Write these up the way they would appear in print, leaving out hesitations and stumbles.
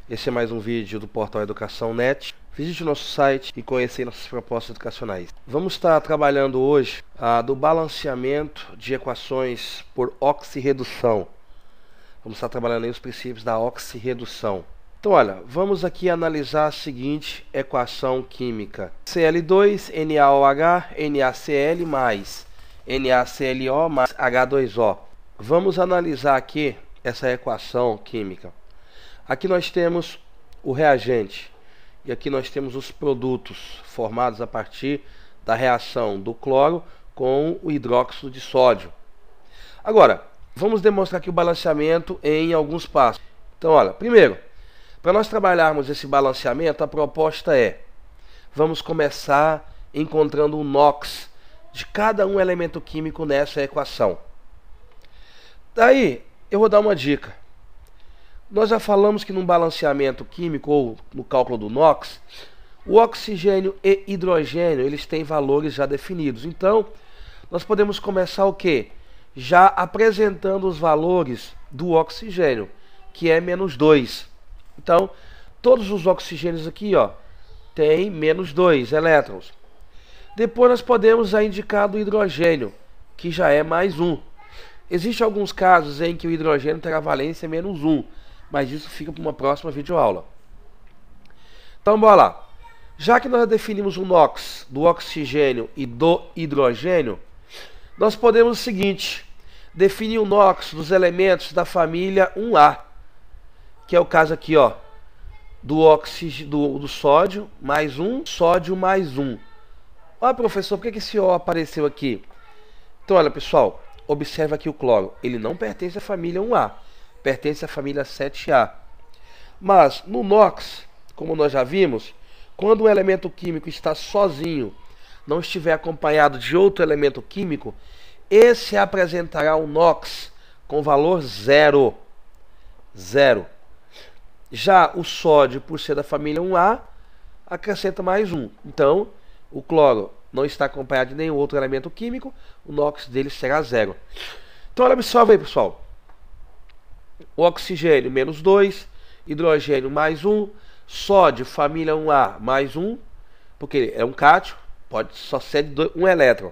Esse é mais um vídeo do portal Educação Net. Visite o nosso site e conheça nossas propostas educacionais. Vamos estar trabalhando hoje do balanceamento de equações por oxirredução. Vamos estar trabalhando aí os princípios da oxirredução. Então, olha, vamos aqui analisar a seguinte equação química. Cl2NaOH NaCl mais NaClO mais H2O. Vamos analisar aqui essa equação química. Aqui nós temos o reagente e aqui nós temos os produtos formados a partir da reação do cloro com o hidróxido de sódio. Agora, vamos demonstrar aqui o balanceamento em alguns passos. Então, olha, primeiro, para nós trabalharmos esse balanceamento, a proposta é: vamos começar encontrando o NOx de cada um elemento químico nessa equação. Daí, eu vou dar uma dica. Nós já falamos que no balanceamento químico ou no cálculo do NOx, o oxigênio e hidrogênio eles têm valores já definidos. Então, nós podemos começar o quê? Já apresentando os valores do oxigênio, que é menos 2. Então, todos os oxigênios aqui, ó, tem menos 2 elétrons. Depois nós podemos já indicar do hidrogênio, que já é mais 1. Existem alguns casos em que o hidrogênio terá valência menos 1, mas isso fica para uma próxima videoaula. Então, bora lá. Já que nós definimos o NOx do oxigênio e do hidrogênio, nós podemos o seguinte: definir o NOx dos elementos da família 1A, que é o caso aqui, ó, do sódio mais 1, sódio mais 1. Olha, professor, por que esse O apareceu aqui? Então, olha, pessoal, observa aqui o cloro. Ele não pertence à família 1A, pertence à família 7A. Mas no NOx, como nós já vimos, quando um elemento químico está sozinho, não estiver acompanhado de outro elemento químico, esse apresentará um NOx com valor 0. 0. Já o sódio, por ser da família 1A, acrescenta mais 1. Então, o cloro não está acompanhado de nenhum outro elemento químico, o NOx dele será 0. Então, olha, observa aí, pessoal. O oxigênio, menos 2, hidrogênio, mais 1, sódio, família 1A, mais 1, porque é um cátion, pode só ser de 1 elétron.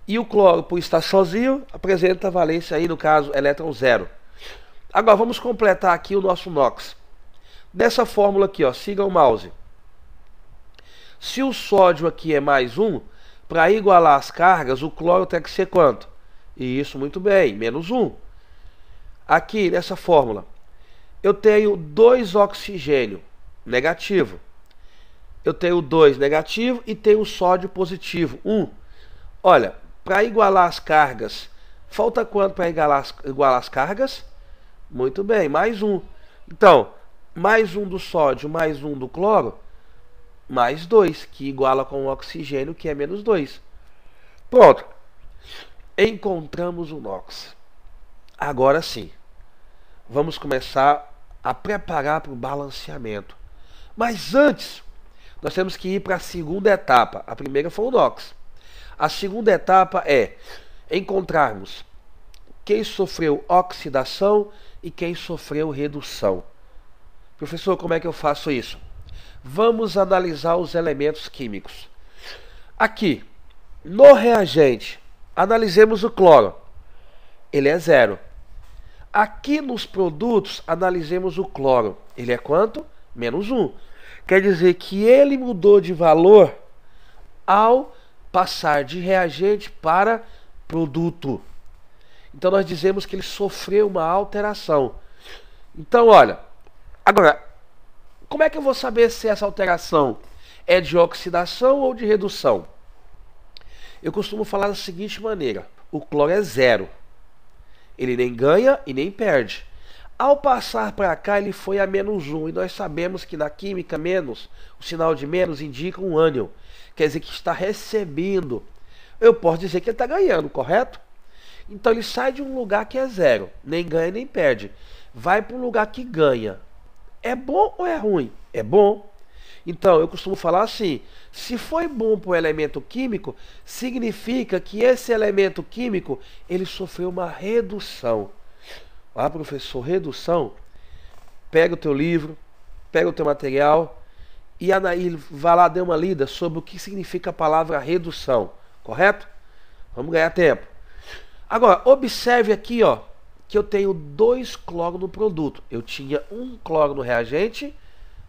E o cloro, por estar sozinho, apresenta a valência aí, no caso, elétron 0. Agora, vamos completar aqui o nosso NOx. Dessa fórmula aqui, ó, siga o mouse. Se o sódio aqui é mais 1, para igualar as cargas, o cloro tem que ser quanto? Isso, muito bem, menos 1. Aqui, nessa fórmula, eu tenho 2 oxigênio negativo. Eu tenho 2 negativo e tenho sódio positivo, 1. Olha, para igualar as cargas, falta quanto para igualar as cargas? Muito bem, mais 1. Então, mais 1 do sódio, mais 1 do cloro, mais 2, que iguala com o oxigênio, que é menos 2. Pronto. Encontramos o NOx. Agora sim, vamos começar a preparar para o balanceamento. Mas antes, nós temos que ir para a segunda etapa. A primeira foi o NOx. A segunda etapa é encontrarmos quem sofreu oxidação e quem sofreu redução. Professor, como é que eu faço isso? Vamos analisar os elementos químicos. Aqui, no reagente, analisemos o cloro. Ele é 0. Aqui nos produtos, analisemos o cloro. Ele é quanto? Menos 1. Quer dizer que ele mudou de valor ao passar de reagente para produto. Então nós dizemos que ele sofreu uma alteração. Então, olha, agora, como é que eu vou saber se essa alteração é de oxidação ou de redução? Eu costumo falar da seguinte maneira: o cloro é 0. Ele nem ganha e nem perde. Ao passar para cá, ele foi a menos 1. E nós sabemos que na química, menos, o sinal de menos indica um ânion. Quer dizer que está recebendo. Eu posso dizer que ele está ganhando, correto? Então ele sai de um lugar que é 0. Nem ganha nem perde. Vai para um lugar que ganha. É bom ou é ruim? É bom. Então, eu costumo falar assim: se foi bom para o elemento químico, significa que esse elemento químico ele sofreu uma redução. Ah, professor, redução? pega o teu livro, pega o teu material e vai lá dar uma lida sobre o que significa a palavra redução, correto? Vamos ganhar tempo. Agora, observe aqui, ó, que eu tenho 2 cloro no produto. Eu tinha 1 cloro no reagente,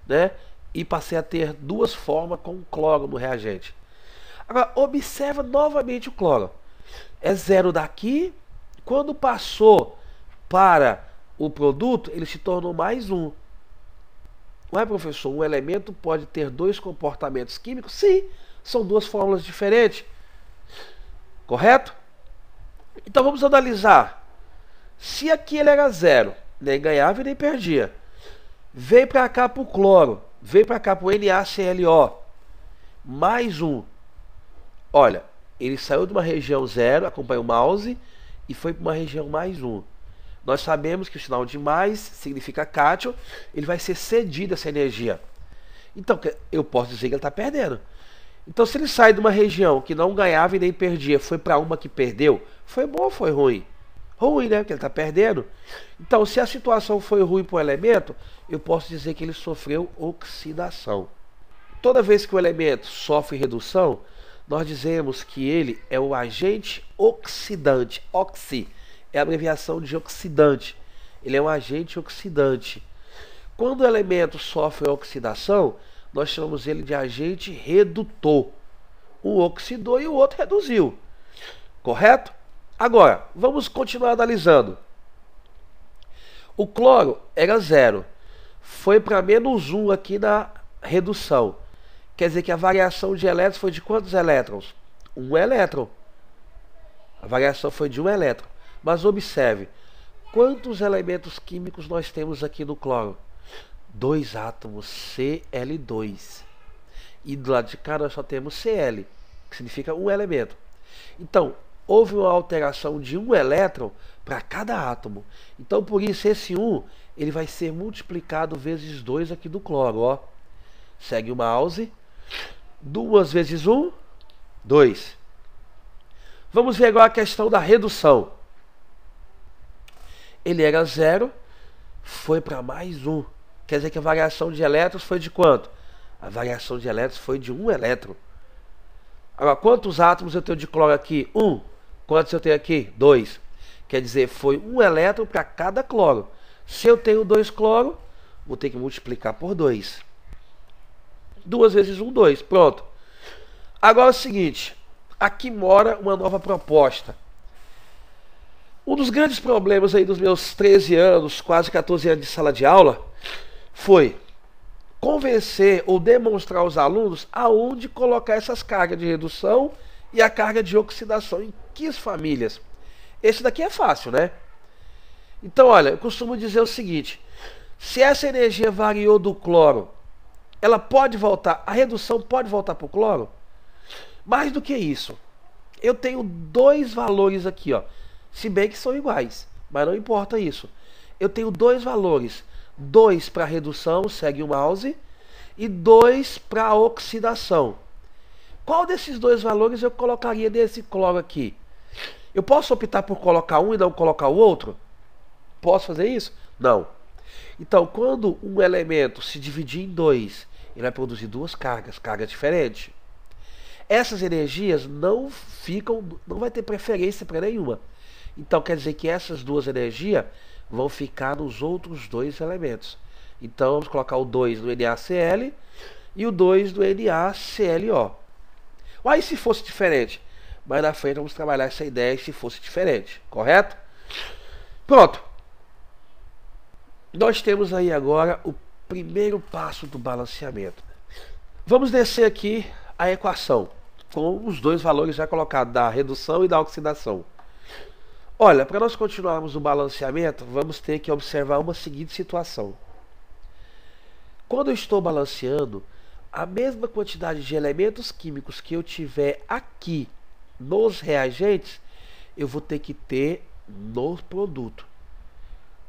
né? E passei a ter 2 formas com cloro no reagente. Agora, observa novamente o cloro. É 0 daqui. Quando passou para o produto, ele se tornou mais 1. Não é, professor? Um elemento pode ter 2 comportamentos químicos? Sim, são 2 fórmulas diferentes. Correto? Então vamos analisar. Se aqui ele era 0, nem ganhava e nem perdia. Veio para cá para o cloro, veio para cá para o NaClO, mais 1. Olha, ele saiu de uma região 0, acompanha o mouse, e foi para uma região mais 1. Nós sabemos que o sinal de mais significa cátion, ele vai ser cedido essa energia. Então, eu posso dizer que ele está perdendo. Então, se ele sai de uma região que não ganhava e nem perdia, foi para uma que perdeu, foi bom ou foi ruim? Ruim, né? Porque ele está perdendo. Então, se a situação foi ruim para o elemento, eu posso dizer que ele sofreu oxidação. Toda vez que o elemento sofre redução, nós dizemos que ele é o agente oxidante. Oxi é a abreviação de oxidante. Ele é um agente oxidante. Quando o elemento sofre oxidação, nós chamamos ele de agente redutor. Um oxidou e o outro reduziu. Correto? Agora, vamos continuar analisando. O cloro era 0. Foi para -1 aqui na redução. Quer dizer que a variação de elétrons foi de quantos elétrons? 1 elétron. A variação foi de 1 elétron. Mas observe, quantos elementos químicos nós temos aqui no cloro? 2 átomos, Cl2. E do lado de cá nós só temos Cl, que significa 1 elemento. Então, houve uma alteração de 1 elétron para cada átomo. Então, por isso, esse 1 ele vai ser multiplicado vezes 2 aqui do cloro. Ó. Segue o mouse. 2 vezes 1, 2. Vamos ver agora a questão da redução. Ele era 0, foi para mais 1. Quer dizer que a variação de elétrons foi de quanto? A variação de elétrons foi de 1 elétron. Agora, quantos átomos eu tenho de cloro aqui? 1. Quantos eu tenho aqui? 2. Quer dizer, foi 1 elétron para cada cloro. Se eu tenho 2 cloro, vou ter que multiplicar por 2. 2 vezes 1, 2. Pronto. Agora é o seguinte. Aqui mora uma nova proposta. Um dos grandes problemas aí dos meus 13 anos, quase 14 anos de sala de aula, foi convencer ou demonstrar aos alunos aonde colocar essas cargas de redução e a carga de oxidação. Em que famílias? Esse daqui é fácil, né? Então, olha, eu costumo dizer o seguinte. Se essa energia variou do cloro, ela pode voltar, a redução pode voltar para o cloro? Mais do que isso, eu tenho 2 valores aqui, ó. Se bem que são iguais, mas não importa isso. Eu tenho 2 valores. 2 para redução, segue o mouse, e 2 para oxidação. Qual desses 2 valores eu colocaria nesse cloro aqui? Eu posso optar por colocar um e não colocar o outro? Posso fazer isso? Não. Então, quando um elemento se dividir em 2, ele vai produzir 2 cargas diferentes. Essas energias não vai ter preferência para nenhuma. Então quer dizer que essas 2 energias vão ficar nos outros 2 elementos. Então vamos colocar o 2 no NaCl e o 2 no NaClO. Aí se fosse diferente? Mais na frente vamos trabalhar essa ideia se fosse diferente, correto? Pronto. Nós temos aí agora o primeiro passo do balanceamento. Vamos descer aqui a equação com os 2 valores já colocados, da redução e da oxidação. Olha, para nós continuarmos o balanceamento, vamos ter que observar uma seguinte situação. Quando eu estou balanceando, a mesma quantidade de elementos químicos que eu tiver aqui nos reagentes, eu vou ter que ter no produto.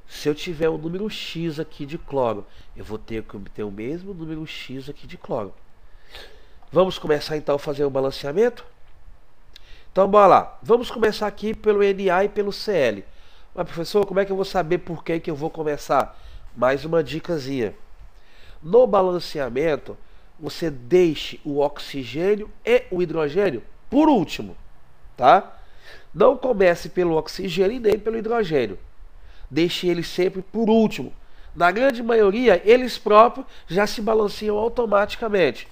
Se eu tiver um número X aqui de cloro, eu vou ter que ter o mesmo número X aqui de cloro. Vamos começar então a fazer o balanceamento? Então bora lá. Vamos começar aqui pelo Na e pelo Cl. Mas professor, como é que eu vou saber por que eu vou começar? Mais uma dicasinha. No balanceamento, você deixe o oxigênio e o hidrogênio por último, tá? Não comece pelo oxigênio e nem pelo hidrogênio. Deixe eles sempre por último. Na grande maioria, eles próprios já se balanceiam automaticamente.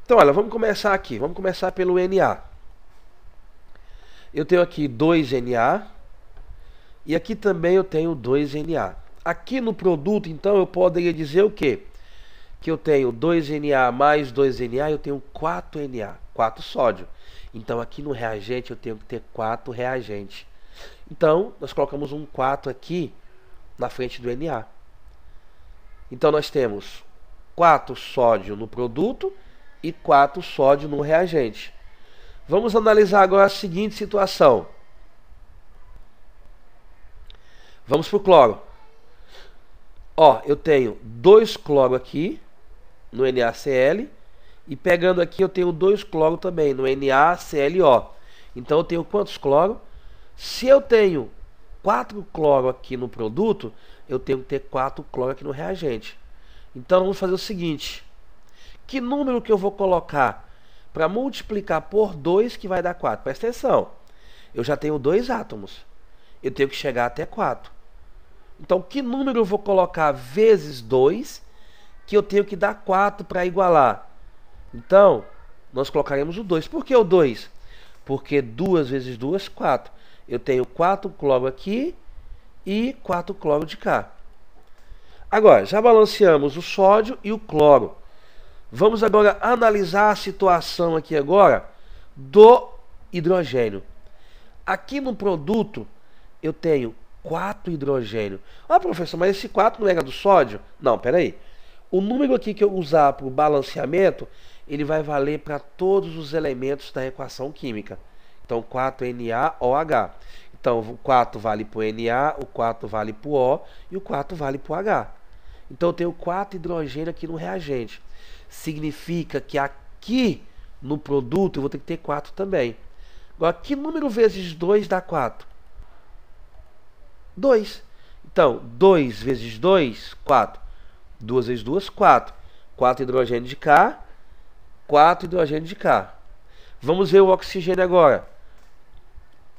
Então, olha, vamos começar aqui. Vamos começar pelo Na. Eu tenho aqui 2Na e aqui também eu tenho 2Na. Aqui no produto, então, eu poderia dizer o quê? Que eu tenho 2Na mais 2Na, eu tenho 4Na, 4 sódio. Então, aqui no reagente, eu tenho que ter 4 reagentes. Então, nós colocamos um 4 aqui na frente do Na. Então, nós temos 4 sódio no produto e 4 sódio no reagente. Vamos analisar agora a seguinte situação. Vamos para o cloro. Ó, eu tenho 2 cloro aqui no NaCl e pegando aqui eu tenho 2 cloro também no NaClO. Então eu tenho quantos cloro? Se eu tenho 4 cloro aqui no produto, eu tenho que ter 4 cloro aqui no reagente. Então vamos fazer o seguinte. Que número que eu vou colocar para multiplicar por 2 que vai dar 4? Presta atenção. Eu já tenho 2 átomos. Eu tenho que chegar até 4. Então, que número eu vou colocar vezes 2 que eu tenho que dar 4 para igualar? Então, nós colocaremos o 2. Por que o 2? Porque 2 vezes 2, 4. Eu tenho 4 cloro aqui e 4 cloro de cá. Agora, já balanceamos o sódio e o cloro. Vamos agora analisar a situação aqui agora do hidrogênio. Aqui no produto eu tenho 4 hidrogênio. Ah, professor, mas esse 4 não era do sódio? Não, peraí. O número aqui que eu usar para o balanceamento, ele vai valer para todos os elementos da equação química. Então, 4NaOH. Então, o 4 vale para o Na, o 4 vale para o O e o 4 vale para o H. Então, eu tenho 4 hidrogênio aqui no reagente. Significa que aqui no produto eu vou ter que ter 4 também. Agora, que número vezes 2 dá 4? 2. Então, 2 vezes 2, 4. 2 vezes 2, 4. 4 hidrogênio de cá, 4 hidrogênio de cá. Vamos ver o oxigênio agora.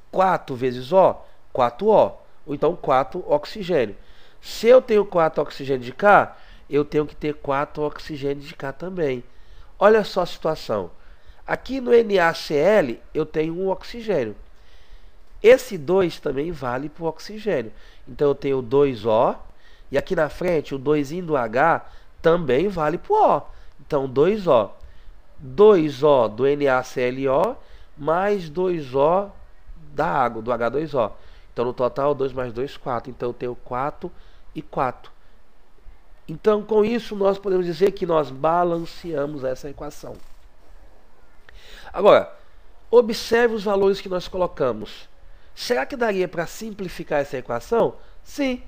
4 vezes O, 4O. Ou então 4 oxigênio. Se eu tenho 4 oxigênio de cá, eu tenho que ter 4 oxigênio de cá também. Olha só a situação. Aqui no NaCl eu tenho um oxigênio. Esse 2 também vale para o oxigênio. Então eu tenho 2O. E aqui na frente o 2 do H também vale para o O. Então 2O. 2O do NaClO mais 2O da água, do H2O. Então no total 2 mais 2, 4. Então eu tenho 4 e 4. Então com isso nós podemos dizer que nós balanceamos essa equação. Agora, observe os valores que nós colocamos. Será que daria para simplificar essa equação? Sim,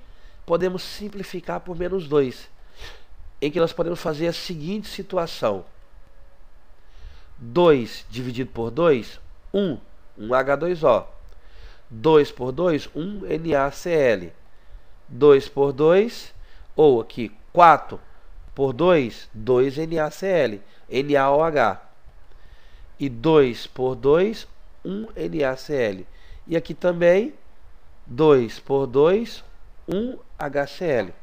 podemos simplificar por menos 2, em que nós podemos fazer a seguinte situação. 2 dividido por 2, 1 H2O. 2 por 2, 1 NaCl. 2 por 2, ou aqui 4 por 2, 2 NaCl, NaOH. E 2 por 2, 1 NaCl. E aqui também 2 por 2, 1 HCl.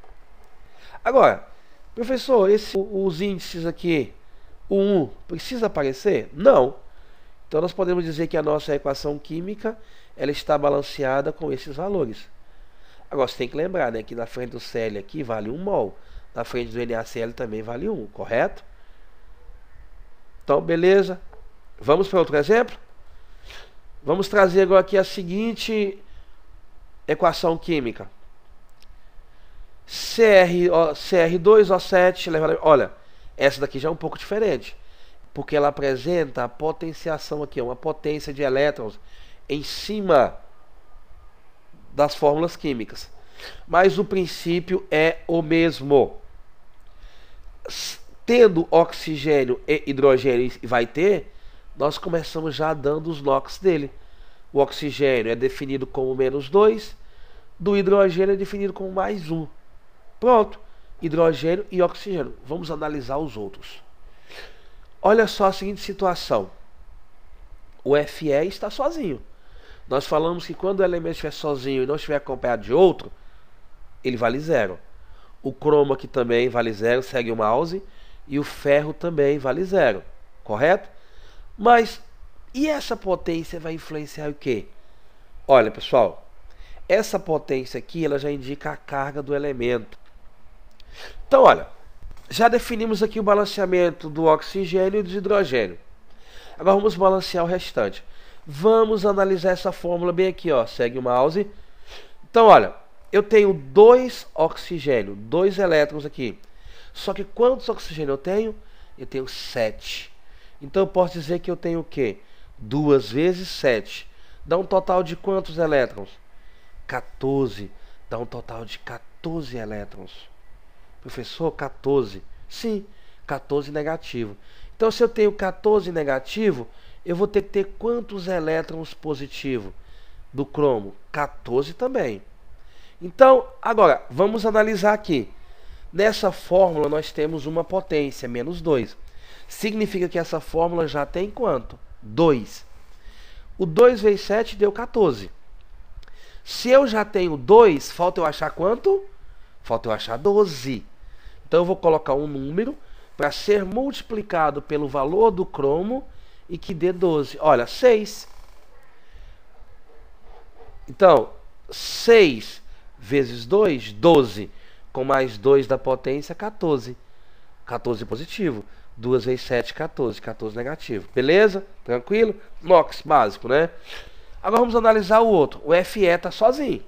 Agora, professor, os índices aqui, o 1, precisa aparecer? Não. Então nós podemos dizer que a nossa equação química ela está balanceada com esses valores. Agora você tem que lembrar, né, que na frente do Cl aqui vale 1 mol, na frente do NaCl também vale 1, correto? Então, beleza. Vamos para outro exemplo? Vamos trazer agora aqui a seguinte equação química. Cr2O7, olha, essa daqui já é um pouco diferente, porque ela apresenta a potenciação aqui, uma potência de elétrons em cima das fórmulas químicas. Mas o princípio é o mesmo. Tendo oxigênio e hidrogênio vai ter, nós começamos já dando os NOx dele. O oxigênio é definido como -2, do hidrogênio é definido como +1. Pronto, hidrogênio e oxigênio. Vamos analisar os outros. Olha só a seguinte situação. O Fe está sozinho. Nós falamos que quando o elemento estiver sozinho e não estiver acompanhado de outro, ele vale zero. O cromo aqui também vale zero, segue o mouse. E o ferro também vale zero. Correto? Mas, e essa potência vai influenciar o quê? Olha, pessoal, essa potência aqui, ela já indica a carga do elemento. Então, olha, já definimos aqui o balanceamento do oxigênio e do hidrogênio. Agora vamos balancear o restante. Vamos analisar essa fórmula bem aqui, ó. Segue o mouse. Então, olha, eu tenho 2 oxigênio, 2 elétrons aqui. Só que quantos oxigênio eu tenho? Eu tenho 7. Então eu posso dizer que eu tenho o quê? 2 vezes 7. Dá um total de quantos elétrons? 14. Dá um total de 14 elétrons. Professor, 14. Sim, 14 negativo. Então se eu tenho 14 negativo, eu vou ter que ter quantos elétrons positivo do cromo? 14 também. Então, agora, vamos analisar aqui. Nessa fórmula nós temos uma potência, menos 2. Significa que essa fórmula já tem quanto? 2. O 2 vezes 7 deu 14. Se eu já tenho 2, falta eu achar quanto? Falta eu achar 12. Então eu vou colocar um número para ser multiplicado pelo valor do cromo e que dê 12. Olha, 6. Então, 6 vezes 2, 12. Com mais 2 da potência, 14. 14 positivo. 2 vezes 7, 14. 14 negativo. Beleza? Tranquilo? NOx básico, né? Agora vamos analisar o outro. O Fe está sozinho.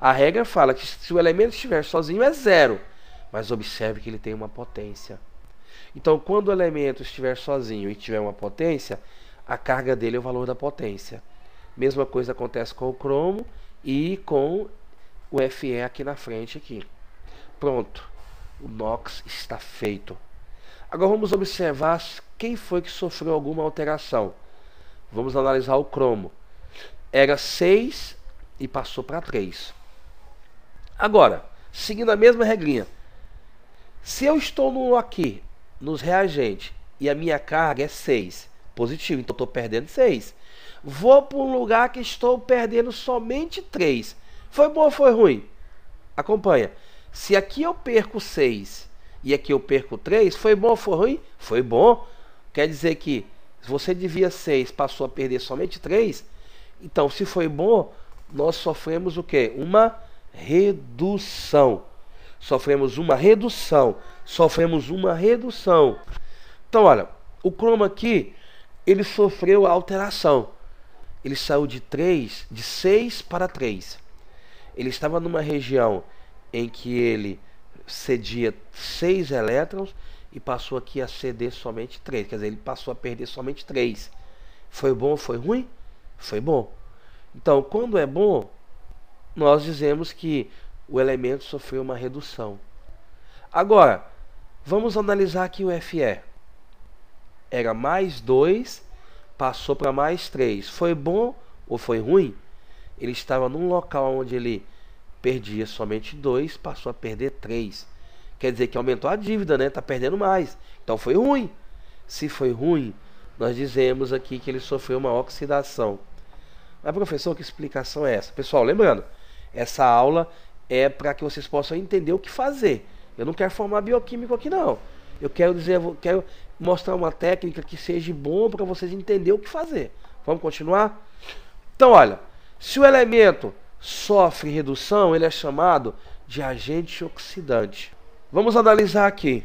A regra fala que se o elemento estiver sozinho é zero. Mas observe que ele tem uma potência. Então, quando o elemento estiver sozinho e tiver uma potência, a carga dele é o valor da potência. Mesma coisa acontece com o cromo e com o Fe aqui na frente. Aqui. Pronto. O NOx está feito. Agora vamos observar quem foi que sofreu alguma alteração. Vamos analisar o cromo. Era 6 e passou para 3. Agora, seguindo a mesma regrinha. Se eu estou aqui, nos reagentes, e a minha carga é 6, positivo, então estou perdendo 6. Vou para um lugar que estou perdendo somente 3. Foi bom ou foi ruim? Acompanha. Se aqui eu perco 6 e aqui eu perco 3, foi bom ou foi ruim? Foi bom. Quer dizer que se você devia 6, passou a perder somente 3. Então, se foi bom, nós sofremos o quê? Uma redução. Sofremos uma redução. Então, olha, o cromo aqui, ele sofreu a alteração. Ele saiu de 6 para 3. Ele estava numa região em que ele cedia 6 elétrons e passou aqui a ceder somente 3. Quer dizer, ele passou a perder somente 3. Foi bom ou foi ruim? Foi bom. Então, quando é bom, nós dizemos que o elemento sofreu uma redução. Agora, vamos analisar aqui o Fe. Era mais 2, passou para mais 3. Foi bom ou foi ruim? Ele estava num local onde ele perdia somente 2, passou a perder 3. Quer dizer que aumentou a dívida, né? Está perdendo mais. Então foi ruim. Se foi ruim, nós dizemos aqui que ele sofreu uma oxidação. Mas, professor, que explicação é essa? Pessoal, lembrando, essa aula é para que vocês possam entender o que fazer. Eu não quero formar bioquímico aqui, não. Eu quero mostrar uma técnica que seja bom para vocês entenderem o que fazer. Vamos continuar? Então, olha, se o elemento sofre redução, ele é chamado de agente oxidante. Vamos analisar aqui.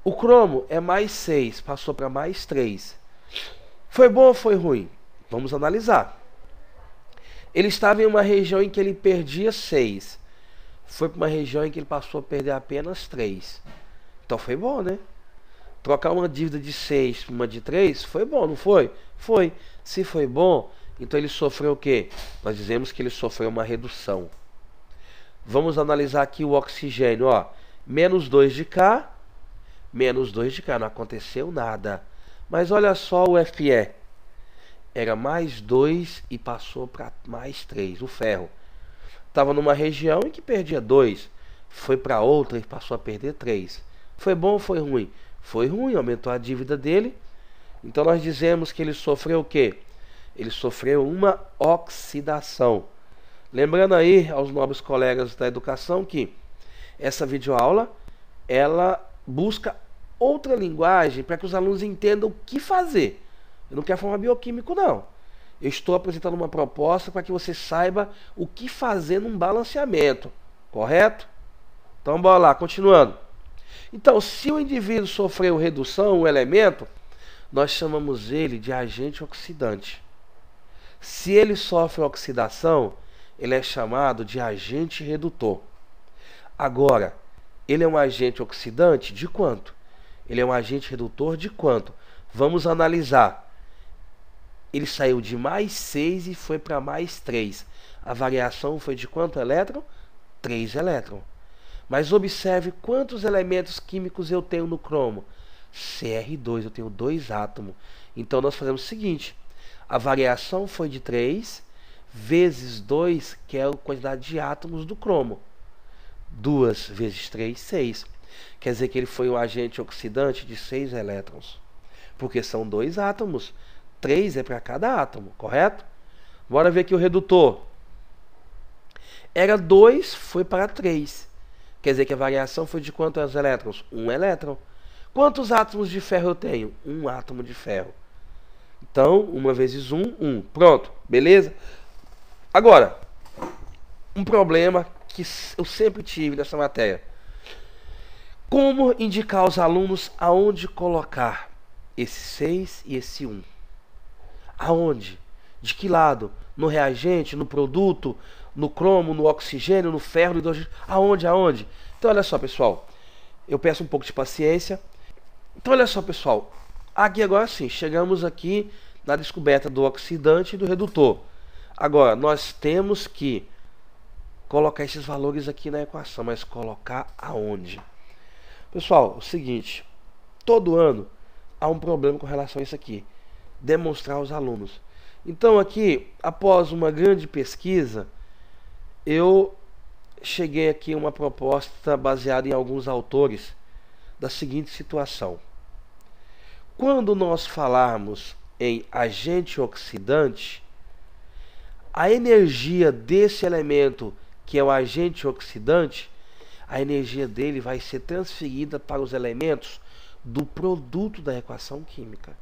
O cromo é mais 6, passou para mais 3. Foi bom ou foi ruim? Vamos analisar. Ele estava em uma região em que ele perdia 6. Foi para uma região em que ele passou a perder apenas 3. Então foi bom, né? Trocar uma dívida de 6 por uma de 3 foi bom, não foi? Foi. Se foi bom, então ele sofreu o quê? Nós dizemos que ele sofreu uma redução. Vamos analisar aqui o oxigênio, ó. Menos 2 de cá, menos 2 de cá. Não aconteceu nada. Mas olha só o Fe. Era mais 2 e passou para mais 3. O ferro estava numa região em que perdia 2. foi para outra e passou a perder 3. Foi bom ou foi ruim? Foi ruim, aumentou a dívida dele. Então nós dizemos que ele sofreu o quê? Ele sofreu uma oxidação. Lembrando aí aos nobres colegas da educação que essa videoaula, ela busca outra linguagem para que os alunos entendam o que fazer. Eu não quero formar bioquímico, não. Eu estou apresentando uma proposta para que você saiba o que fazer num balanceamento. Correto? Então, bora lá, continuando. Então, se o indivíduo sofreu redução, um elemento, nós chamamos ele de agente oxidante. Se ele sofre oxidação, ele é chamado de agente redutor. Agora, ele é um agente oxidante de quanto? Ele é um agente redutor de quanto? Vamos analisar. Ele saiu de mais 6 e foi para mais 3. A variação foi de quanto elétron? 3 elétrons. Mas observe quantos elementos químicos eu tenho no cromo. Cr2, eu tenho 2 átomos. Então nós fazemos o seguinte. A variação foi de 3 vezes 2, que é a quantidade de átomos do cromo. 2 vezes 3, 6. Quer dizer que ele foi um agente oxidante de 6 elétrons. Porque são 2 átomos. 3 é para cada átomo, correto? Bora ver aqui o redutor. Era 2, foi para 3. Quer dizer que a variação foi de quantos elétrons? 1 elétron. Quantos átomos de ferro eu tenho? 1 átomo de ferro. Então, 1 vezes 1, 1. Pronto, beleza? Agora, um problema que eu sempre tive nessa matéria. Como indicar aos alunos aonde colocar esse 6 e esse 1? Aonde? De que lado? No reagente, no produto, no cromo, no oxigênio, no ferro, no hidrogênio? Aonde? Então, olha só, pessoal. Eu peço um pouco de paciência. Então, olha só, pessoal. Aqui agora sim, chegamos aqui na descoberta do oxidante e do redutor. Agora, nós temos que colocar esses valores aqui na equação, mas colocar aonde? Pessoal, o seguinte. Todo ano há um problema com relação a isso aqui. Demonstrar aos alunos. Então aqui, após uma grande pesquisa, eu cheguei aqui a uma proposta baseada em alguns autores da seguinte situação. Quando nós falarmos em agente oxidante, a energia desse elemento, que é o agente oxidante, a energia dele vai ser transferida para os elementos do produto da equação química.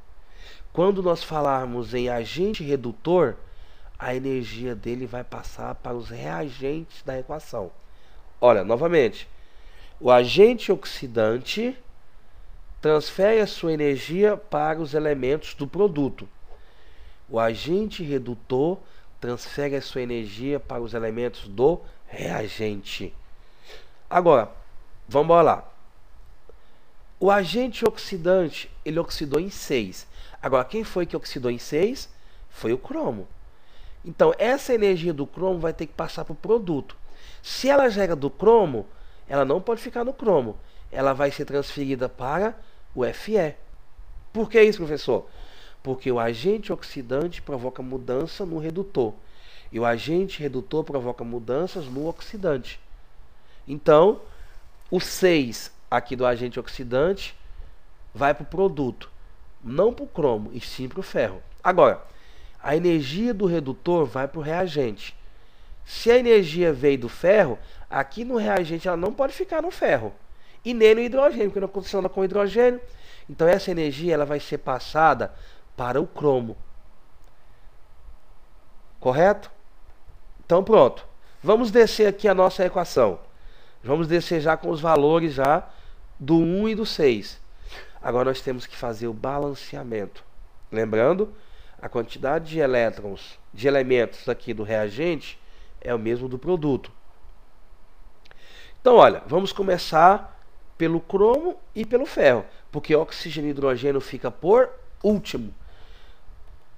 Quando nós falarmos em agente redutor, a energia dele vai passar para os reagentes da equação. Olha, novamente, o agente oxidante transfere a sua energia para os elementos do produto. O agente redutor transfere a sua energia para os elementos do reagente. Agora, vamos lá. O agente oxidante, ele oxidou em 6. Agora, quem foi que oxidou em 6? Foi o cromo. Então, essa energia do cromo vai ter que passar para o produto. Se ela gera do cromo, ela não pode ficar no cromo. Ela vai ser transferida para o Fe. Por que isso, professor? Porque o agente oxidante provoca mudança no redutor. E o agente redutor provoca mudanças no oxidante. Então, o 6 aqui do agente oxidante vai para o produto. Não para o cromo, e sim para o ferro. Agora, a energia do redutor vai para o reagente. Se a energia veio do ferro, aqui no reagente ela não pode ficar no ferro. E nem no hidrogênio, porque não funciona com hidrogênio. Então essa energia ela vai ser passada para o cromo. Correto? Então pronto. Vamos descer aqui a nossa equação. Vamos descer já com os valores já do 1 e do 6. Agora nós temos que fazer o balanceamento. Lembrando, a quantidade de elétrons, de elementos aqui do reagente é o mesmo do produto. Então, olha, vamos começar pelo cromo e pelo ferro, porque oxigênio e hidrogênio fica por último.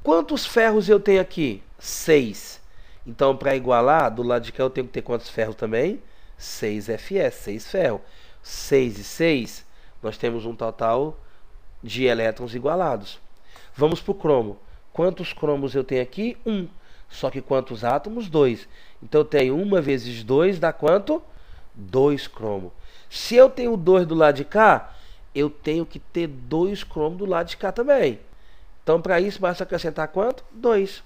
Quantos ferros eu tenho aqui? 6. Então, para igualar, do lado de cá eu tenho que ter quantos ferros também? 6 Fe, 6 ferro. 6 e 6, nós temos um total de elétrons igualados. Vamos para o cromo. Quantos cromos eu tenho aqui? 1. Só que quantos átomos? 2. Então eu tenho 1 vezes 2 dá quanto? 2 cromo. Se eu tenho 2 do lado de cá, eu tenho que ter 2 cromo do lado de cá também. Então, para isso, basta acrescentar quanto? 2.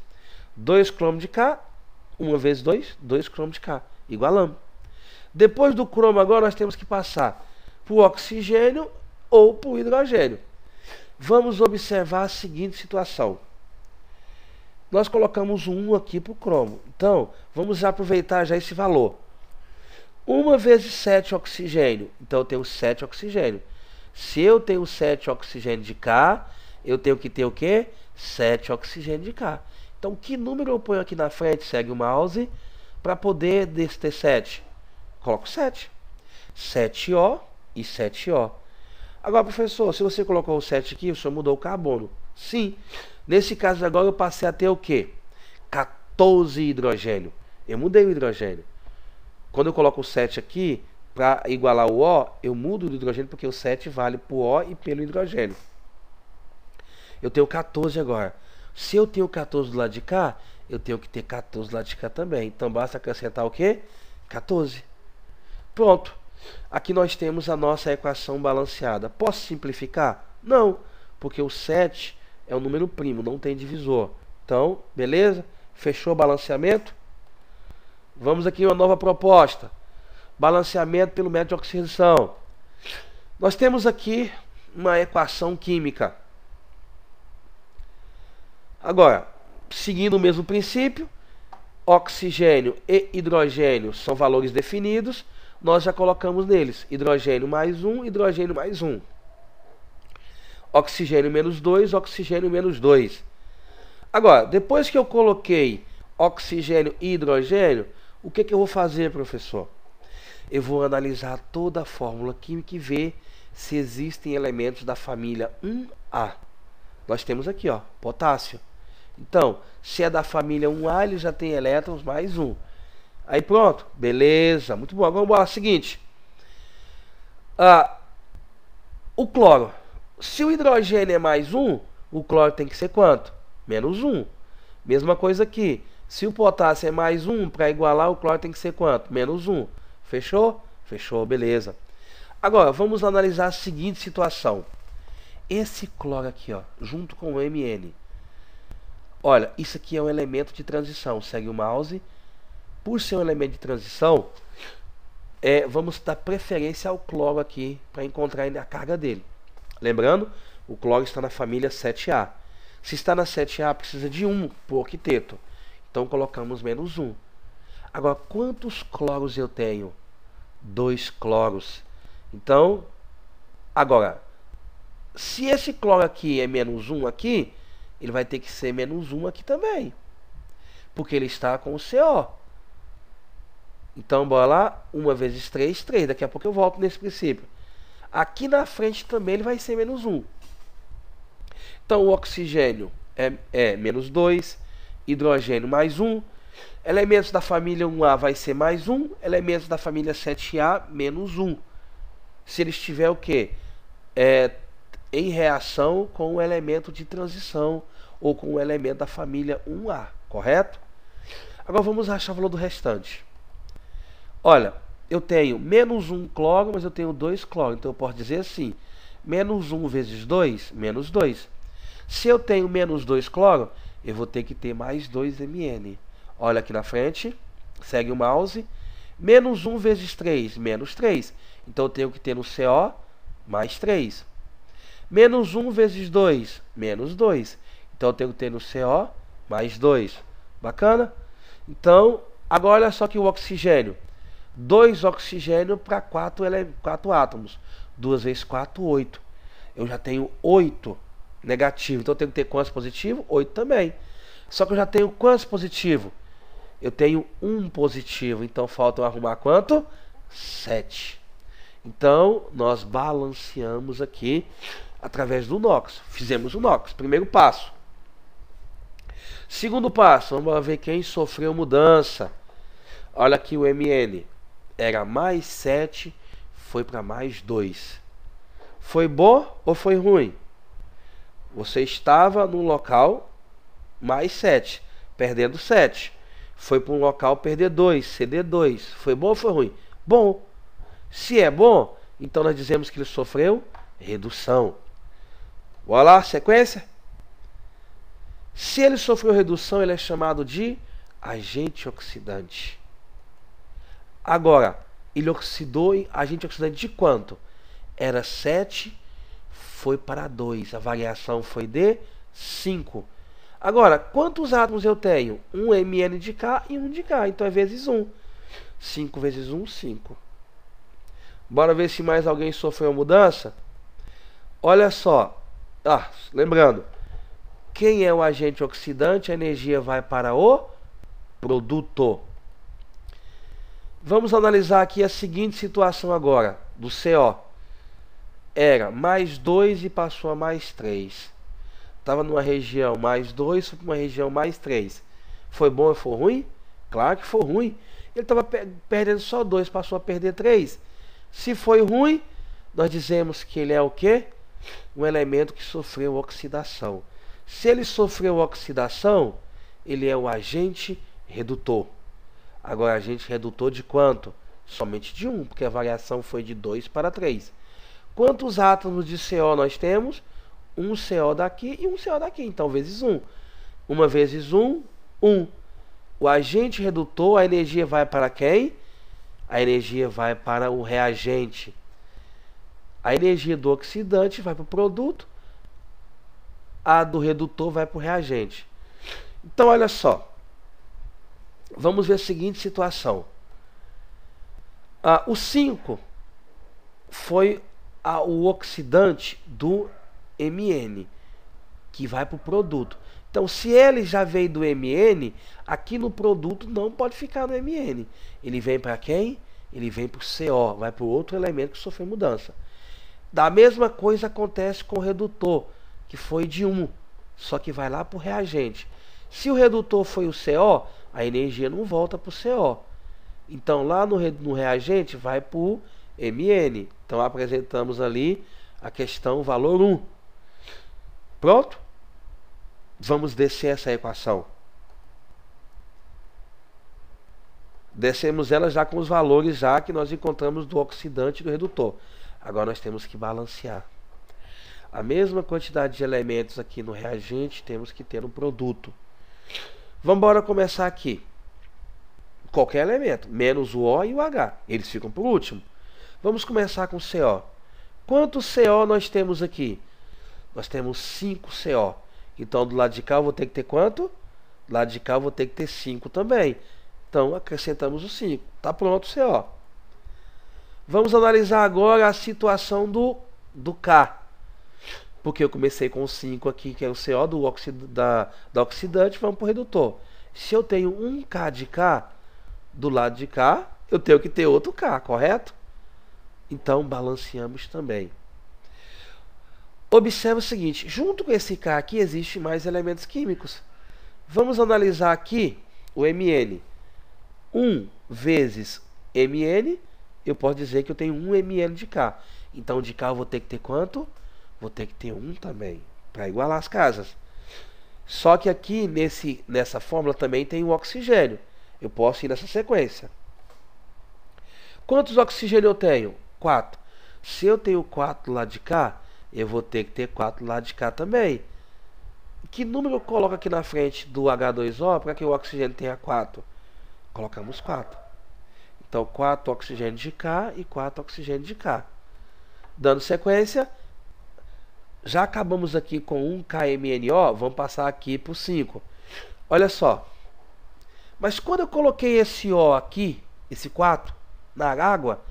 2 cromo de cá, 1 vezes 2, 2 cromo de cá. Igualamos. Depois do cromo, agora nós temos que passar para o oxigênio ou para o hidrogênio. Vamos observar a seguinte situação. Nós colocamos 1 aqui para o cromo. Então, vamos aproveitar já esse valor. 1 vezes 7 oxigênio. Então, eu tenho 7 oxigênio. Se eu tenho 7 oxigênio de cá, eu tenho que ter o quê? 7 oxigênio de cá. Então, que número eu ponho aqui na frente? Segue o mouse. Para poder ter 7. Coloco 7. 7O e 7O. Agora, professor, se você colocou o 7 aqui, o senhor mudou o carbono. Sim. Nesse caso agora eu passei a ter o quê? 14 hidrogênio. Eu mudei o hidrogênio. Quando eu coloco o 7 aqui, para igualar o O, eu mudo o hidrogênio porque o 7 vale para o O e pelo hidrogênio. Eu tenho 14 agora. Se eu tenho 14 do lado de cá, eu tenho que ter 14 do lado de cá também. Então basta acrescentar o quê? 14. Pronto. Aqui nós temos a nossa equação balanceada. Posso simplificar? Não, porque o 7 é um número primo, não tem divisor. Então, beleza? Fechou o balanceamento? Vamos aqui em uma nova proposta. Balanceamento pelo método de oxidação. Nós temos aqui uma equação química. Agora, seguindo o mesmo princípio, oxigênio e hidrogênio são valores definidos. Nós já colocamos neles hidrogênio mais 1, hidrogênio mais 1. Oxigênio menos 2, oxigênio menos 2. Agora, depois que eu coloquei oxigênio e hidrogênio, o que eu vou fazer, professor? Eu vou analisar toda a fórmula química e ver se existem elementos da família 1A. Nós temos aqui, ó, potássio. Então, se é da família 1A, ele já tem elétrons mais 1. Aí pronto, beleza, muito bom. Agora vamos lá, seguinte. O cloro. Se o hidrogênio é mais 1, o cloro tem que ser quanto? Menos 1. Mesma coisa aqui. Se o potássio é mais 1, para igualar, o cloro tem que ser quanto? Menos 1. Fechou? Fechou, beleza. Agora, vamos analisar a seguinte situação. Esse cloro aqui, ó, junto com o Mn. Olha, isso aqui é um elemento de transição. Segue o mouse. Por ser um elemento de transição, vamos dar preferência ao cloro aqui para encontrar a carga dele. Lembrando, o cloro está na família 7A. Se está na 7A, precisa de 1 por octeto. Então colocamos menos 1. Agora, quantos cloros eu tenho? 2 cloros. Então, agora, se esse cloro aqui é menos 1 aqui, ele vai ter que ser menos 1 aqui também. Porque ele está com o CO. Então, bora lá. 1 vezes 3, 3. Daqui a pouco eu volto nesse princípio. Aqui na frente também ele vai ser menos 1. Então, o oxigênio é menos 2. Hidrogênio mais 1. Elementos da família 1A vai ser mais 1. Elementos da família 7A, menos 1. Se ele estiver o quê? Em reação com o elemento de transição ou com o elemento da família 1A, correto? Agora vamos achar o valor do restante. Olha, eu tenho menos 1 cloro, mas eu tenho 2 cloro. Então eu posso dizer assim, menos 1 vezes 2, menos 2. Se eu tenho menos 2 cloro, eu vou ter que ter mais 2 Mn. Olha aqui na frente, segue o mouse. Menos 1 vezes 3, menos 3. Então eu tenho que ter no CO mais 3. Menos 1 vezes 2, menos 2. Então eu tenho que ter no CO mais 2. Bacana? Então, agora olha só que o oxigênio. 2 oxigênio para 4 átomos. 2 vezes 4, 8. Eu já tenho 8 negativo. Então eu tenho que ter quantos positivo? 8 também. Só que eu já tenho quantos positivo? Eu tenho 1 positivo. Então faltam arrumar quanto? 7. Então nós balanceamos aqui através do NOx. Fizemos o NOx. Primeiro passo. Segundo passo. Vamos ver quem sofreu mudança. Olha aqui o Mn. Era mais 7. Foi para mais 2. Foi bom ou foi ruim? Você estava num local mais 7. Perdendo 7. Foi para um local perder 2. CD2. Foi bom ou foi ruim? Bom. Se é bom, então nós dizemos que ele sofreu redução. Bora lá, sequência? Se ele sofreu redução, ele é chamado de agente oxidante. Agora, ele oxidou em agente oxidante de quanto? Era 7, foi para 2. A variação foi de 5. Agora, quantos átomos eu tenho? 1 Mn de K e 1 de K. Então é vezes 1. 5 vezes 1, 5. Bora ver se mais alguém sofreu mudança? Olha só. Lembrando, quem é o agente oxidante? A energia vai para o produto. Vamos analisar aqui a seguinte situação agora, do CO. Era mais 2 e passou a mais 3. Estava numa região mais 2, foi para uma região mais 3. Foi bom ou foi ruim? Claro que foi ruim. Ele estava perdendo só 2, passou a perder 3. Se foi ruim, nós dizemos que ele é o quê? Um elemento que sofreu oxidação. Se ele sofreu oxidação, ele é o agente redutor. Agora, agente redutor de quanto? Somente de 1, porque a variação foi de 2 para 3. Quantos átomos de CO nós temos? Um CO daqui e um CO daqui. Então, vezes 1. 1 vezes 1, 1. O agente redutor, a energia vai para quem? A energia vai para o reagente. A energia do oxidante vai para o produto. A do redutor vai para o reagente. Então, olha só. Vamos ver a seguinte situação. O 5 foi o oxidante do Mn, que vai para o produto. Então, se ele já veio do Mn, aqui no produto não pode ficar no Mn. Ele vem para quem? Ele vem para o CO, vai para o outro elemento que sofreu mudança. Da mesma coisa acontece com o redutor, que foi de 1, só que vai lá para o reagente. Se o redutor foi o CO, a energia não volta para o CO. Então, lá no reagente vai para o Mn. Então, apresentamos ali a questão valor 1. Pronto? Vamos descer essa equação. Descemos ela já com os valores já que nós encontramos do oxidante e do redutor. Agora nós temos que balancear. A mesma quantidade de elementos aqui no reagente temos que ter no produto. Vamos embora começar aqui. Qualquer elemento, menos o O e o H. Eles ficam por último. Vamos começar com o CO. Quantos CO nós temos aqui? Nós temos 5 CO. Então, do lado de cá eu vou ter que ter quanto? Do lado de cá eu vou ter que ter 5 também. Então, acrescentamos o 5. Está pronto o CO. Vamos analisar agora a situação do K. Porque eu comecei com 5 aqui, que é o CO da oxidante, vamos para o redutor. Se eu tenho um K de K, do lado de cá, eu tenho que ter outro K, correto? Então, balanceamos também. Observe o seguinte, junto com esse K aqui, existem mais elementos químicos. Vamos analisar aqui o Mn. 1 vezes Mn, eu posso dizer que eu tenho 1 Mn de K. Então, de K eu vou ter que ter quanto? Vou ter que ter 1 também, para igualar as casas. Só que aqui, nessa fórmula, também tem o oxigênio. Eu posso ir nessa sequência. Quantos oxigênio eu tenho? 4. Se eu tenho 4 lá de cá, eu vou ter que ter 4 lá de cá também. Que número eu coloco aqui na frente do H2O para que o oxigênio tenha 4? Colocamos 4. Então, 4 oxigênio de cá e 4 oxigênio de cá. Dando sequência, já acabamos aqui com 1 KMNO, vamos passar aqui para o 5. Olha só. Mas quando eu coloquei esse O aqui, esse 4, na água,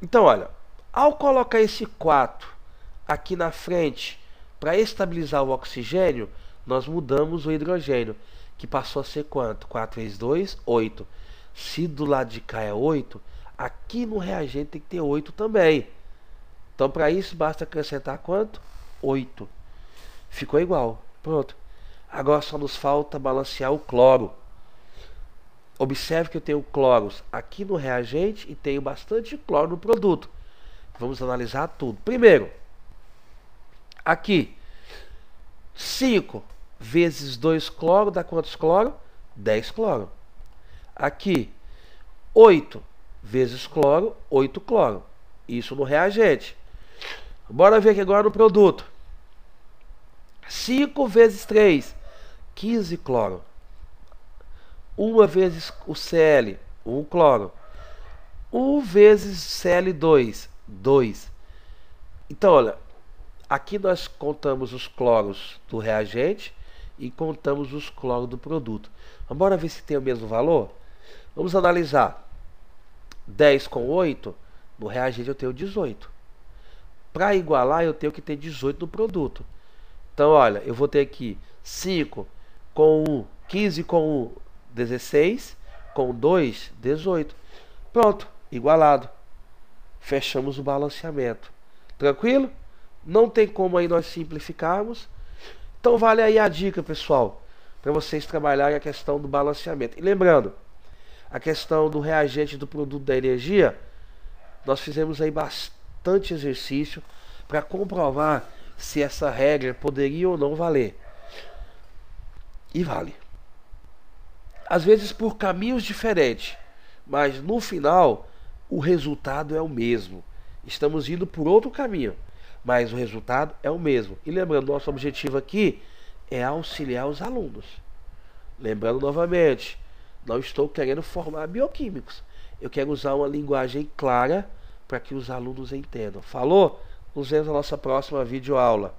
então olha, ao colocar esse 4 aqui na frente, para estabilizar o oxigênio, nós mudamos o hidrogênio, que passou a ser quanto? 4 vezes 2, 8. Se do lado de cá é 8, aqui no reagente tem que ter 8 também. Então, para isso, basta acrescentar quanto? 8. Ficou igual. Pronto. Agora só nos falta balancear o cloro. Observe que eu tenho cloros aqui no reagente e tenho bastante cloro no produto. Vamos analisar tudo. Primeiro, aqui, 5 vezes 2 cloro dá quantos cloro? 10 cloro. Aqui, 8 vezes cloro, 8 cloro. Isso no reagente. Bora ver aqui agora no produto. 5 vezes 3, 15 cloro. 1 vezes o Cl, 1 cloro. 1 vezes Cl2, 2. Então, olha, aqui nós contamos os cloros do reagente e contamos os cloros do produto. Vamos ver se tem o mesmo valor? Vamos analisar. 10 com 8, no reagente eu tenho 18. Para igualar, eu tenho que ter 18 no produto. Então, olha, eu vou ter aqui 5 com 1, 15 com 1, 16, com 2, 18. Pronto, igualado. Fechamos o balanceamento. Tranquilo? Não tem como aí nós simplificarmos. Então vale aí a dica, pessoal, para vocês trabalharem a questão do balanceamento. E lembrando, a questão do reagente do produto da energia, nós fizemos aí bastante exercício para comprovar se essa regra poderia ou não valer. E vale. Às vezes por caminhos diferentes, mas no final o resultado é o mesmo. Estamos indo por outro caminho, mas o resultado é o mesmo. E lembrando, nosso objetivo aqui é auxiliar os alunos. Lembrando novamente, não estou querendo formar bioquímicos. Eu quero usar uma linguagem clara para que os alunos entendam. Falou? Nos vemos na nossa próxima videoaula.